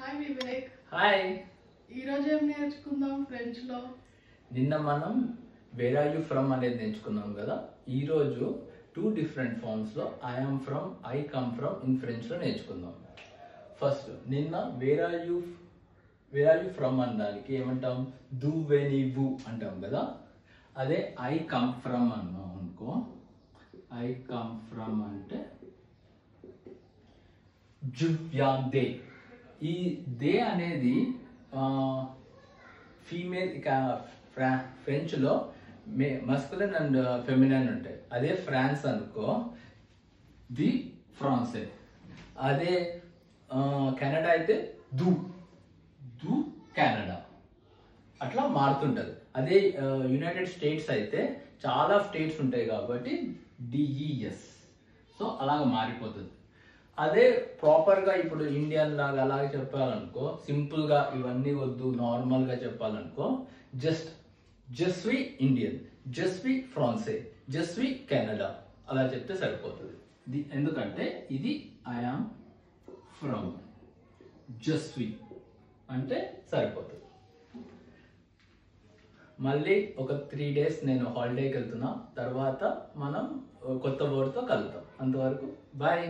Hi Vivek. Hi. ఈ రోజు ఏం నేర్చుకుందాం ఫ్రెంచ్ లో? నిన్న మనం వేర్ ఆర్ యూ ఫ్రమ్ అనేది నేర్చుకున్నాం కదా. ఈ రోజు 2 డిఫరెంట్ ఫార్మ్స్ లో I am from, I come from in French లో నేర్చుకుందాం. ఫస్ట్ నిన్న వేర్ ఆర్ యూ ఫ్రమ్ అనడానికి ఏమంటాం? దు వెని వు అంటాం కదా. అదే ఐ కమ్ ఫ్రమ్ అన్నాం అనుకో, ఐ కమ్ ఫ్రమ్ అంటే జువ్యాందే. ఈ దే అనేది ఫీమేల్ ఫ్రెంచ్ లో మస్కులిన్ అండ్ ఫెమినైన్ ఉంటాయి. అదే ఫ్రాన్స్ అనుకో ది ఫ్రాన్సే. అదే కెనడా అయితే దు దు కెనడా అట్లా మారుతుంటది. అదే యునైటెడ్ స్టేట్స్ అయితే చాలా స్టేట్స్ ఉంటాయి కాబట్టి డిఈఎస్. సో అలాగ మారిపోతుంది. అదే ప్రాపర్గా ఇప్పుడు ఇండియన్ లాగా అలాగే చెప్పాలనుకో, సింపుల్గా ఇవన్నీ వద్దు, నార్మల్గా చెప్పాలనుకో జస్వి ఇండియన్, జస్వి ఫ్రాన్సే, జస్వి కెనడా అలా చెప్తే సరిపోతుంది. ఎందుకంటే ఇది ఐ యామ్ ఫ్రమ్, జస్వి అంటే సరిపోతుంది. మళ్ళీ ఒక 3 days నేను హాలిడేకి వెళ్తున్నా. తర్వాత మనం కొత్త వర్డ్తో కలుద్దాం. అంతవరకు బాయ్.